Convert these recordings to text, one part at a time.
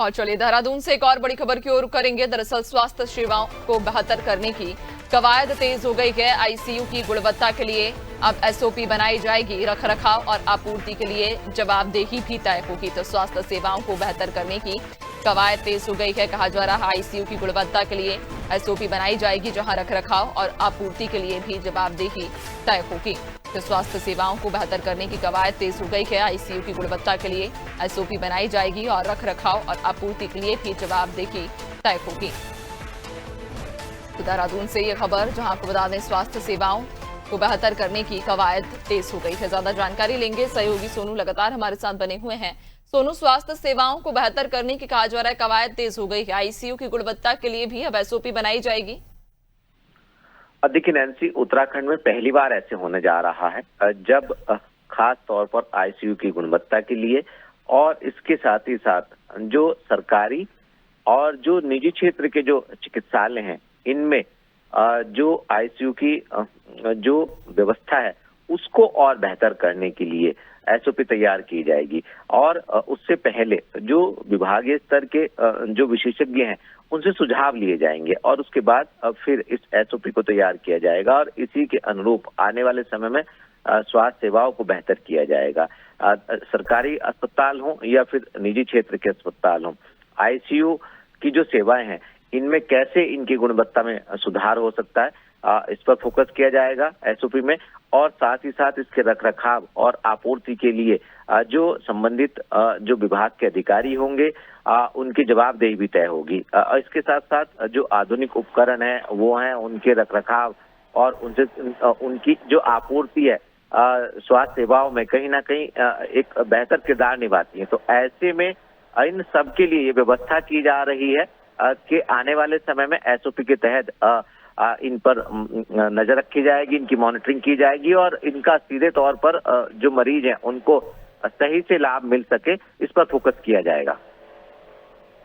और चलिए देहरादून से एक और बड़ी खबर की ओर करेंगे। दरअसल स्वास्थ्य सेवाओं को बेहतर करने की कवायद तेज हो गई है। आईसीयू की गुणवत्ता के लिए अब एसओपी बनाई जाएगी। रखरखाव और आपूर्ति के लिए जवाबदेही भी तय होगी। तो स्वास्थ्य सेवाओं को बेहतर करने की कवायद तेज हो गई है। कहा जा रहा है आईसीयू की गुणवत्ता के लिए एसओपी बनाई जाएगी, जहां रखरखाव और आपूर्ति के लिए भी जवाबदेही तय होगी। तो स्वास्थ्य सेवाओं को बेहतर करने की कवायद तेज हो गई है। आईसीयू की गुणवत्ता के लिए एसओपी बनाई जाएगी और रखरखाव और आपूर्ति के लिए भी जवाबदेही तय होगी। देहरादून से ये खबर, जहां आपको बता दें स्वास्थ्य सेवाओं को बेहतर करने की कवायद तेज हो गई है। ज्यादा जानकारी लेंगे, सहयोगी सोनू लगातार हमारे साथ बने हुए हैं। सोनू, स्वास्थ्य सेवाओं को बेहतर करने की कहा जा रहा है कवायद तेज हो गई है। आईसीयू की गुणवत्ता के लिए भी अब एसओपी बनाई जाएगी। देखिए नैन्सी, उत्तराखंड में पहली बार ऐसे होने जा रहा है जब खास तौर पर आईसीयू की गुणवत्ता के लिए और इसके साथ ही साथ जो सरकारी और जो निजी क्षेत्र के जो चिकित्सालय हैं, इनमें जो आईसीयू की जो व्यवस्था है उसको और बेहतर करने के लिए एसओपी तैयार की जाएगी। और उससे पहले जो विभागीय स्तर के जो विशेषज्ञ हैं उनसे सुझाव लिए जाएंगे और उसके बाद फिर इस एसओपी को तैयार किया जाएगा और इसी के अनुरूप आने वाले समय में स्वास्थ्य सेवाओं को बेहतर किया जाएगा। सरकारी अस्पताल हो या फिर निजी क्षेत्र के अस्पताल हो, आईसीयू की जो सेवाएं हैं इनमें कैसे इनकी गुणवत्ता में सुधार हो सकता है, इस पर फोकस किया जाएगा एसओपी में। और साथ ही साथ इसके रखरखाव और आपूर्ति के लिए जो संबंधित जो विभाग के अधिकारी होंगे उनकी जवाबदेही भी तय होगी। इसके साथ साथ जो आधुनिक उपकरण है वो हैं, उनके रखरखाव और उनसे उनकी जो आपूर्ति है स्वास्थ्य सेवाओं में कहीं ना कहीं एक बेहतर किरदार निभाती है। तो ऐसे में इन सब के लिए ये व्यवस्था की जा रही है कि आने वाले समय में एसओपी के तहत इन पर नजर रखी जाएगी, इनकी मॉनिटरिंग की जाएगी और इनका सीधे तौर पर जो मरीज हैं उनको सही से लाभ मिल सके, इस पर फोकस किया जाएगा।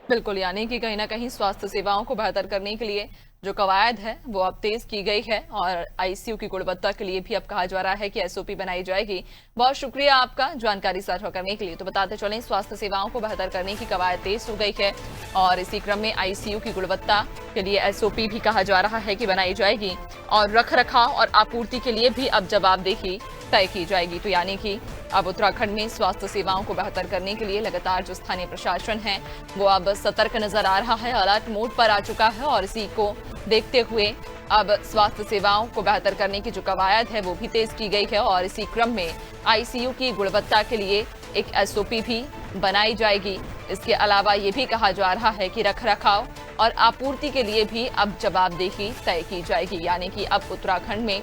बिल्कुल, यानी कि कहीं ना कहीं स्वास्थ्य सेवाओं को बेहतर करने के लिए जो कवायद है वो अब तेज की गई है और आईसीयू की गुणवत्ता के लिए भी अब कहा जा रहा है कि एसओपी बनाई जाएगी। बहुत शुक्रिया आपका जानकारी साझा करने के लिए। तो बताते चलें, स्वास्थ्य सेवाओं को बेहतर करने की कवायद तेज हो गई है और इसी क्रम में आईसीयू की गुणवत्ता के लिए एसओपी भी कहा जा रहा है कि बनाई जाएगी और रखरखाव और आपूर्ति के लिए भी अब जवाबदेही तय की जाएगी। तो यानी कि अब उत्तराखंड में स्वास्थ्य सेवाओं को बेहतर करने के लिए लगातार जो स्थानीय प्रशासन है वो अब सतर्क नजर आ रहा है, अलर्ट मोड पर आ चुका है और इसी को देखते हुए अब स्वास्थ्य सेवाओं को बेहतर करने की जो कवायद है वो भी तेज की गई है और इसी क्रम में आईसीयू की गुणवत्ता के लिए एक एसओपी भी बनाई जाएगी। इसके अलावा ये भी कहा जा रहा है कि रखरखाव और आपूर्ति के लिए भी अब जवाबदेही तय की जाएगी। यानी कि अब उत्तराखंड में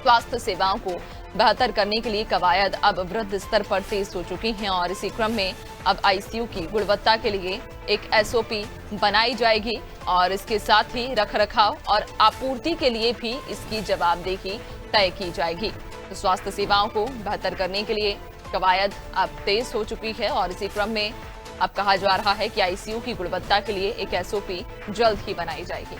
स्वास्थ्य सेवाओं को बेहतर करने के लिए कवायद अब वृहद स्तर पर तेज हो चुकी हैं और इसी क्रम में अब आईसीयू की गुणवत्ता के लिए एक एसओपी बनाई जाएगी और इसके साथ ही रखरखाव और आपूर्ति के लिए भी इसकी जवाबदेही तय की जाएगी। तो स्वास्थ्य सेवाओं को बेहतर करने के लिए कवायद अब तेज हो चुकी है और इसी क्रम में अब कहा जा रहा है कि आईसीयू की गुणवत्ता के लिए एक एसओपी जल्द ही बनाई जाएगी।